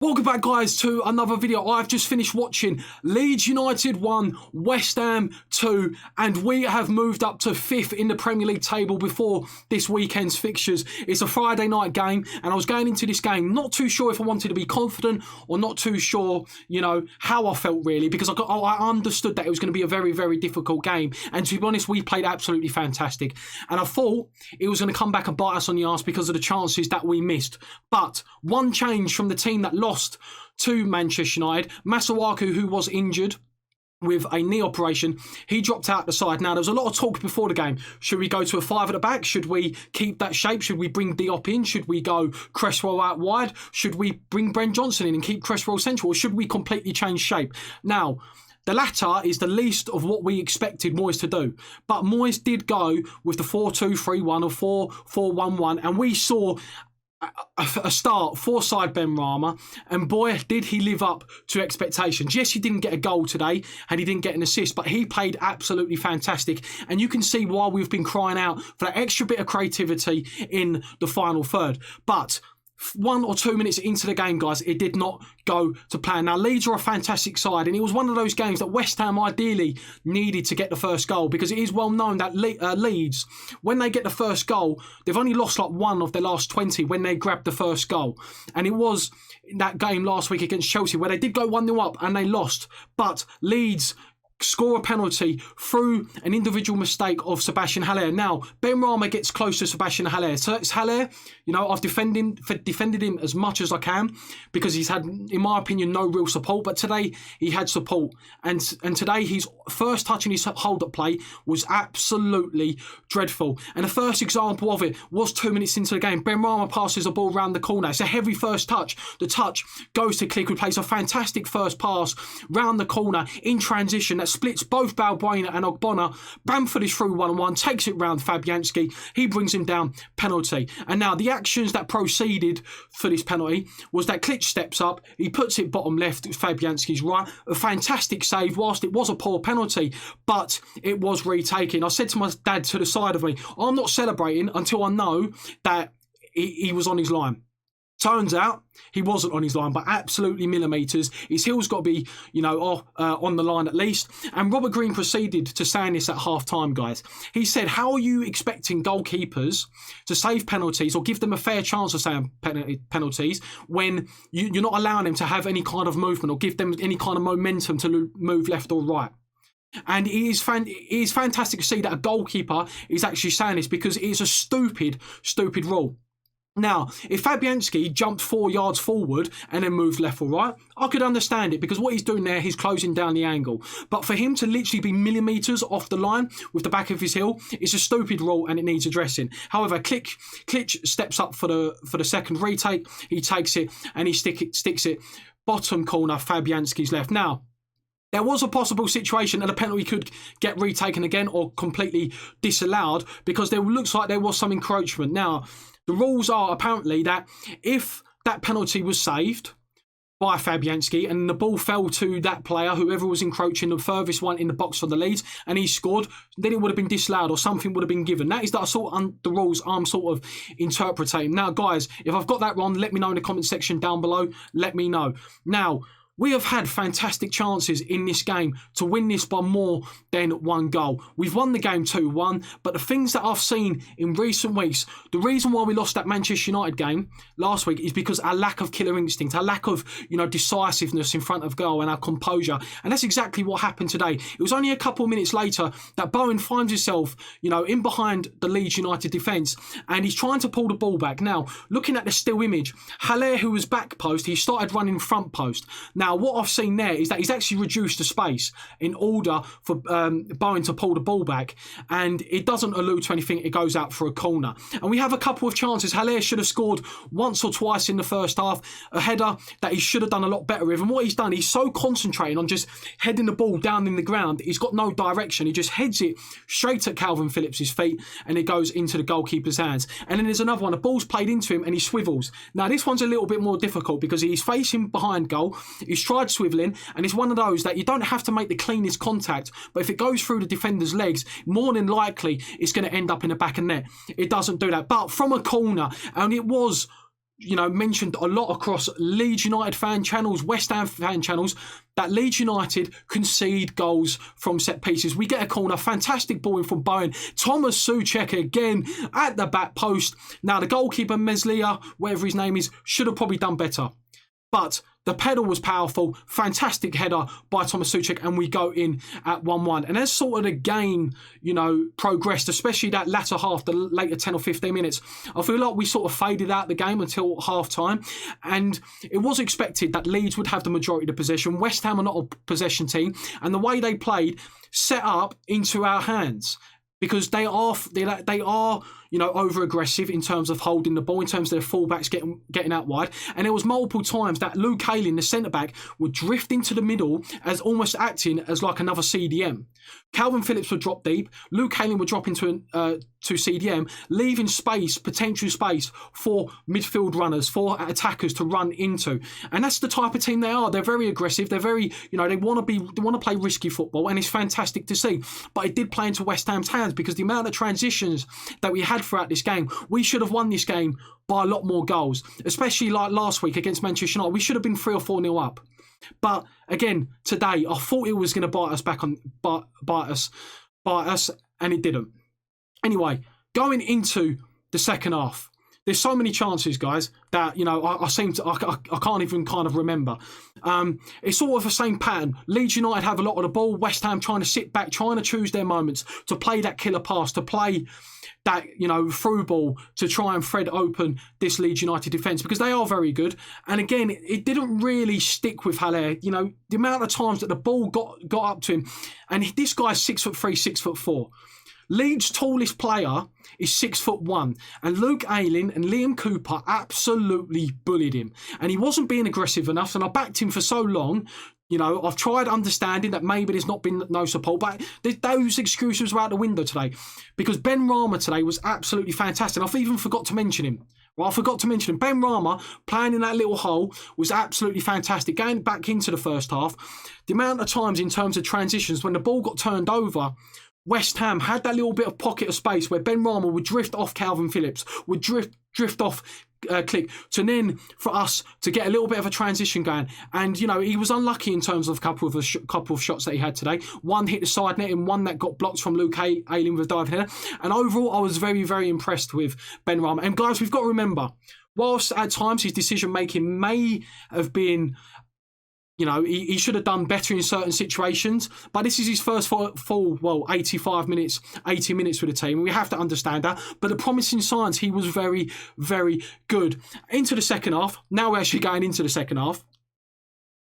Welcome back, guys, to another video. I've just finished watching Leeds United 1, West Ham 2, and we have moved up to 5th in the Premier League table before this weekend's fixtures. It's a Friday night game, and I was going into this game not too sure if I wanted to be confident or not too sure, how I felt really, because I understood that it was going to be a very, very difficult game. And to be honest, we played absolutely fantastic. And I thought it was going to come back and bite us on the arse because of the chances that we missed. But one change from the team that lost to Manchester United, Masuaku, who was injured with a knee operation, he dropped out the side. Now, there was a lot of talk before the game. Should we go to a 5 at the back? Should we keep that shape? Should we bring Diop in? Should we go Cresswell out wide? Should we bring Brent Johnson in and keep Cresswell central? Or should we completely change shape? Now, the latter is the least of what we expected Moyes to do. But Moyes did go with the 4-2-3-1 or 4-4-1-1, and we saw a start for side Benrahma, and boy did he live up to expectations. Yes, he didn't get a goal today and he didn't get an assist, but he played absolutely fantastic, and you can see why we've been crying out for that extra bit of creativity in the final third. But 1 or 2 minutes into the game, guys, it did not go to plan. Now, Leeds are a fantastic side, and it was one of those games that West Ham ideally needed to get the first goal, because it is well known that Leeds, when they get the first goal, they've only lost like 1 of their last 20 when they grabbed the first goal. And it was in that game last week against Chelsea where they did go 1-0 up and they lost. But Leeds score a penalty through an individual mistake of Sebastian Haller. Now, Benrahma gets close to Sebastian Haller. So it's Haller, I've defended him as much as I can because he's had, in my opinion, no real support. But today he had support. And today his first touch in his hold-up play was absolutely dreadful. And the first example of it was 2 minutes into the game. Benrahma passes the ball around the corner. It's a heavy first touch. The touch goes to Click, who plays a fantastic first pass round the corner in transition that splits both Balbuena and Ogbonna. Bamford is through 1-on-1, takes it round Fabianski. He brings him down, penalty. And now the actions that proceeded for this penalty was that Klitsch steps up, he puts it bottom left, Fabianski's right. A fantastic save, whilst it was a poor penalty, but it was retaken. I said to my dad to the side of me, I'm not celebrating until I know that he was on his line. Turns out he wasn't on his line, but absolutely millimetres. His heel's got to be, on the line at least. And Robert Green proceeded to saying this at half-time, guys. He said, how are you expecting goalkeepers to save penalties or give them a fair chance of saving penalties when you're not allowing them to have any kind of movement or give them any kind of momentum to move left or right? And it is fantastic to see that a goalkeeper is actually saying this, because it is a stupid rule. Now, if Fabianski jumped 4 yards forward and then moved left or right, I could understand it, because what he's doing there, he's closing down the angle. But for him to literally be millimetres off the line with the back of his heel, it's a stupid rule and it needs addressing. However, Klitsch steps up for the second retake. He takes it and he sticks it bottom corner, Fabianski's left. Now, there was a possible situation that a penalty could get retaken again or completely disallowed, because there looks like there was some encroachment. Now, the rules are apparently that if that penalty was saved by Fabianski and the ball fell to that player, whoever was encroaching, the furthest one in the box for the Leeds, and he scored, then it would have been disallowed or something would have been given. That is the rules I'm sort of interpreting. Now, guys, if I've got that wrong, let me know in the comment section down below. Let me know. Now, we have had fantastic chances in this game to win this by more than 1 goal. We've won the game 2-1, but the things that I've seen in recent weeks, the reason why we lost that Manchester United game last week is because our lack of killer instinct, our lack of, decisiveness in front of goal and our composure. And that's exactly what happened today. It was only a couple of minutes later that Bowen finds himself, in behind the Leeds United defence, and he's trying to pull the ball back. Now, looking at the still image, Haller, who was back post, he started running front post. Now, what I've seen there is that he's actually reduced the space in order for Bowen to pull the ball back, and it doesn't allude to anything. It goes out for a corner, and we have a couple of chances. Haller should have scored once or twice in the first half, a header that he should have done a lot better with. And what he's done, he's so concentrating on just heading the ball down in the ground, he's got no direction. He just heads it straight at Calvin Phillips' feet, and it goes into the goalkeeper's hands. And then there's another one, the ball's played into him and he swivels. Now, this one's a little bit more difficult because he's facing behind goal, he's tried swivelling, and it's one of those that you don't have to make the cleanest contact, but if it goes through the defender's legs, more than likely it's going to end up in the back of net. It doesn't do that, but from a corner, and it was mentioned a lot across Leeds United fan channels, West Ham fan channels, that Leeds United concede goals from set pieces. We get a corner, fantastic ball in from Bowen. Thomas Souček again at the back post. Now the goalkeeper, Meslier, whatever his name is, should have probably done better. But the pedal was powerful, fantastic header by Thomas Souček, and we go in at 1-1. And as sort of the game, progressed, especially that latter half, the later 10 or 15 minutes, I feel like we sort of faded out the game until half-time. And it was expected that Leeds would have the majority of the possession. West Ham are not a possession team, and the way they played set up into our hands. Because they are over aggressive in terms of holding the ball, in terms of their fullbacks getting out wide. And there was multiple times that Luke Ayling, the centre back, would drift into the middle as almost acting as like another CDM. Calvin Phillips would drop deep. Luke Ayling would drop into to CDM, leaving potential space for midfield runners, for attackers to run into. And that's the type of team they are. They're very aggressive. They're very, they want to play risky football, and it's fantastic to see. But it did play into West Ham's hands because the amount of transitions that we had throughout this game, we should have won this game by a lot more goals, especially like last week against Manchester United. We should have been 3 or 4-0 up. But again, today I thought it was going to bite us, and it didn't. Anyway, going into the second half, there's so many chances, guys, that I can't even kind of remember. It's sort of the same pattern. Leeds United have a lot of the ball. West Ham trying to sit back, trying to choose their moments to play that killer pass, to play that through ball to try and thread open this Leeds United defence, because they are very good. And again, it didn't really stick with Haller. The amount of times that the ball got up to him, and this guy's 6'3", 6'4". Leeds' tallest player is 6'1", and Luke Ayling and Liam Cooper absolutely bullied him. And he wasn't being aggressive enough, and I backed him for so long. I've tried understanding that maybe there's not been no support, but those excuses were out the window today, because Ben Rama today was absolutely fantastic. I even forgot to mention him. Ben Rama playing in that little hole was absolutely fantastic. Going back into the first half, the amount of times in terms of transitions when the ball got turned over, West Ham had that little bit of pocket of space where Ben Rama would drift off Calvin Phillips, would drift off Click, to then for us to get a little bit of a transition going. And he was unlucky in terms of a couple of shots that he had today. One hit the side net and one that got blocked from Luke Ayling with a diving header. And overall, I was very, very impressed with Ben Rama. And guys, we've got to remember, whilst at times his decision making may have been, he should have done better in certain situations, but this is his first full 80 minutes with the team. We have to understand that. But the promising signs, he was very, very good. Into the second half, now we're actually going into the second half.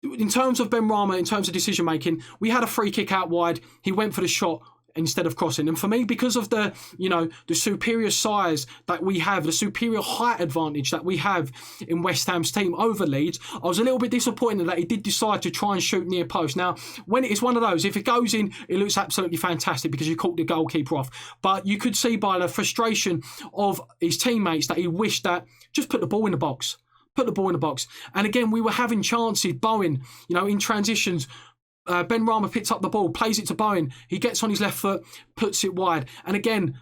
In terms of Ben Rama, in terms of decision making, we had a free kick out wide. He went for the shot instead of crossing. And for me, because of the superior size that we have, the superior height advantage that we have in West Ham's team over Leeds, I was a little bit disappointed that he did decide to try and shoot near post. Now, when it's one of those, if it goes in, it looks absolutely fantastic because you caught the goalkeeper off. But you could see by the frustration of his teammates that he wished that just put the ball in the box. And again, we were having chances. Bowen, in transitions, Ben Rama picks up the ball, plays it to Bowen. He gets on his left foot, puts it wide. And again,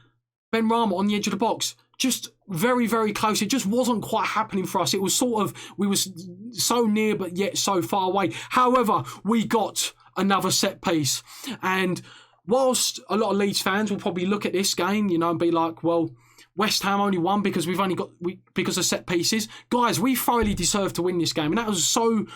Ben Rama on the edge of the box, just very, very close. It just wasn't quite happening for us. It was sort of, we were so near but yet so far away. However, we got another set piece. And whilst a lot of Leeds fans will probably look at this game, and be like, well, West Ham only won because because of set pieces. Guys, we thoroughly deserved to win this game. And that was so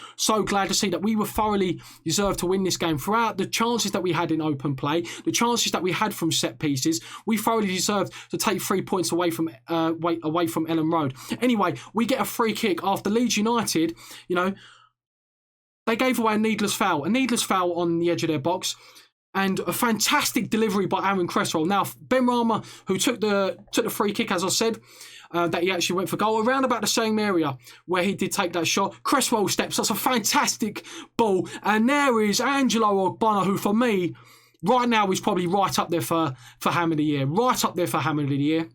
glad to see that we were thoroughly deserved to win this game. Throughout the chances that we had in open play, the chances that we had from set pieces, we thoroughly deserved to take 3 points away from Elland Road. Anyway, we get a free kick after Leeds United, they gave away a needless foul on the edge of their box. And a fantastic delivery by Aaron Cresswell. Now, Ben Rama, who took the free kick, as I said, that he actually went for goal, around about the same area where he did take that shot. Cresswell steps. That's a fantastic ball. And there is Angelo Ogbonna, who for me, right now, is probably right up there for Ham of the Year. And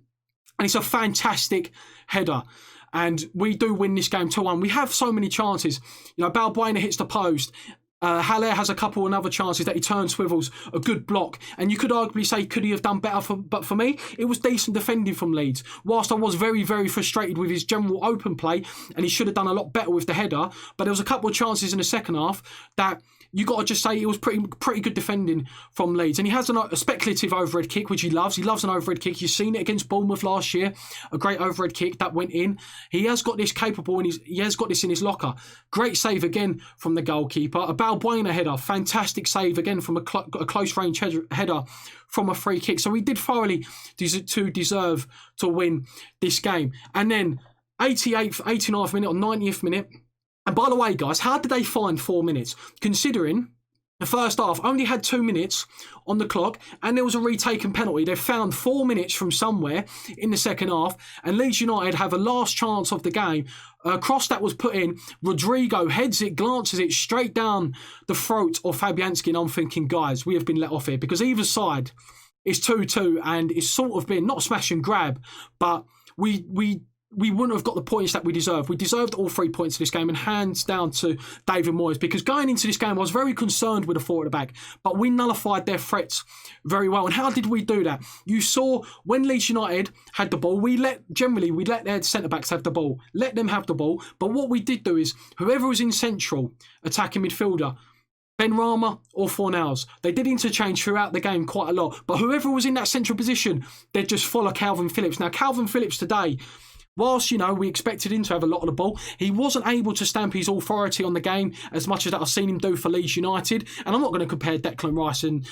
it's a fantastic header. And we do win this game 2-1. We have so many chances. Balbuena hits the post. Haller has a couple of other chances that he turns, swivels, a good block. And you could arguably say, could he have done better? But for me, it was decent defending from Leeds. Whilst I was very, very frustrated with his general open play, and he should have done a lot better with the header, but there was a couple of chances in the second half that you got to just say it was pretty good defending from Leeds. And he has a speculative overhead kick, which he loves. He loves an overhead kick. You've seen it against Bournemouth last year, a great overhead kick that went in. He has got this capable, and he has got this in his locker. Great save again from the goalkeeper. A Ogbonna header, fantastic save again from a close range header from a free kick. So he did thoroughly deserve to win this game. And then 88th, 89th minute or 90th minute. And by the way, guys, how did they find 4 minutes? Considering the first half only had 2 minutes on the clock and there was a retaken penalty. They found 4 minutes from somewhere in the second half, and Leeds United have a last chance of the game. A cross that was put in, Rodrigo heads it, glances it straight down the throat of Fabianski, and I'm thinking, guys, we have been let off here, because either side is 2-2 and it's sort of been not smash and grab, but we wouldn't have got the points that we deserved. We deserved all 3 points of this game, and hands down to David Moyes, because going into this game, I was very concerned with the four at the back, but we nullified their threats very well. And how did we do that? You saw when Leeds United had the ball, we let their centre-backs have the ball, let them have the ball, but what we did do is, whoever was in central attacking midfielder, Ben Rama or Fornals, they did interchange throughout the game quite a lot, but whoever was in that central position, they'd just follow Calvin Phillips. Now, Calvin Phillips today, whilst, we expected him to have a lot of the ball, he wasn't able to stamp his authority on the game as much as that I've seen him do for Leeds United. And I'm not going to compare Declan Rice and,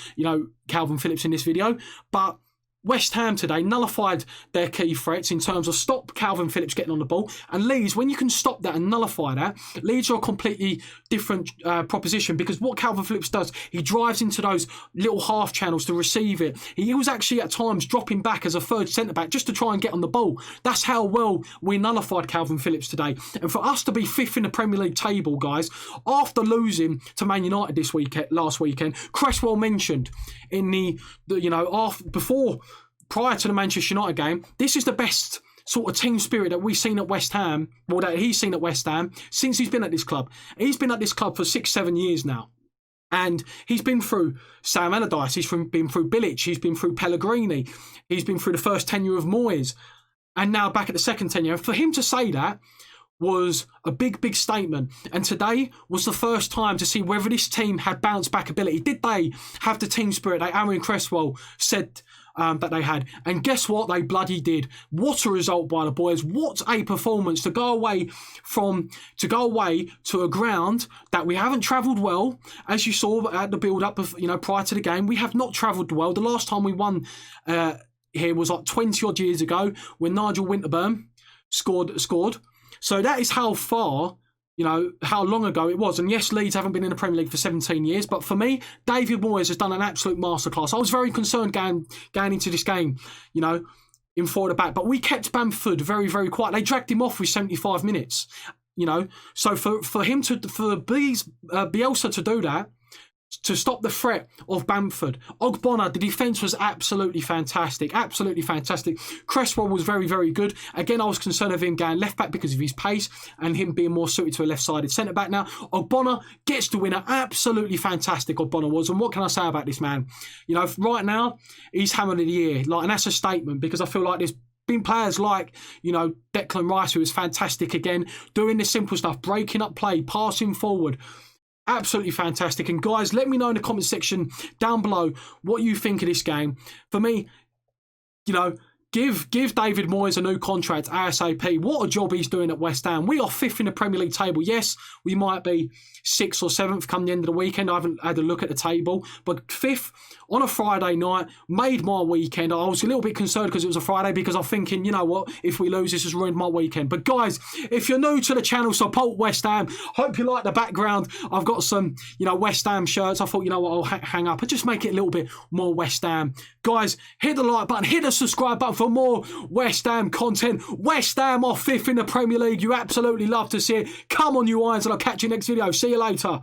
Calvin Phillips in this video, but West Ham today nullified their key threats in terms of stop Calvin Phillips getting on the ball. And Leeds, when you can stop that and nullify that, Leeds are a completely different proposition, because what Calvin Phillips does, he drives into those little half channels to receive it. He was actually at times dropping back as a third centre-back just to try and get on the ball. That's how well we nullified Calvin Phillips today. And for us to be fifth in the Premier League table, guys, after losing to Man United last weekend, Cresswell mentioned in prior to the Manchester United game, this is the best sort of team spirit that we've seen at West Ham, or that he's seen at West Ham since he's been at this club. He's been at this club for 6-7 years now. And he's been through Sam Allardyce, he's been through Bilic, he's been through Pellegrini, he's been through the first tenure of Moyes, and now back at the second tenure. For him to say that was a big, big statement. And today was the first time to see whether this team had bounce back ability. Did they have the team spirit that Aaron Cresswell said that they had? And guess what? They bloody did. What a result by the boys. What a performance to go away to a ground that we haven't travelled well. As you saw at the build-up of, prior to the game, we have not travelled well. The last time we won here was like 20 odd years ago when Nigel Winterburn scored. So that is how far, how long ago it was. And yes, Leeds haven't been in the Premier League for 17 years. But for me, David Moyes has done an absolute masterclass. I was very concerned going into this game, in forward back. But we kept Bamford very, very quiet. They dragged him off with 75 minutes, So for Bielsa to do that, to stop the threat of Bamford. Ogbonna, the defence was absolutely fantastic. Absolutely fantastic. Cresswell was very, very good. Again, I was concerned of him going left back because of his pace and him being more suited to a left-sided centre-back. Now, Ogbonna gets the winner. Absolutely fantastic, Ogbonna was. And what can I say about this man? Right now, he's Hammer of the Year. And that's a statement, because I feel like there's been players like, Declan Rice, who was fantastic again, doing the simple stuff, breaking up play, passing forward. Absolutely fantastic. And guys, let me know in the comment section down below what you think of this game. For me, give David Moyes a new contract ASAP. What a job he's doing at West Ham. We are fifth in the Premier League table. Yes, we might be 6th or 7th come the end of the weekend. I haven't had a look at the table. But 5th on a Friday night made my weekend. I was a little bit concerned because it was a Friday, because I'm thinking, you know what, if we lose, this has ruined my weekend. But guys, if you're new to the channel, support West Ham. Hope you like the background. I've got some, West Ham shirts. I thought, I'll hang up and just make it a little bit more West Ham. Guys, hit the like button, hit the subscribe button for more West Ham content. West Ham are 5th in the Premier League. You absolutely love to see it. Come on, you Irons, and I'll catch you next video. See you later.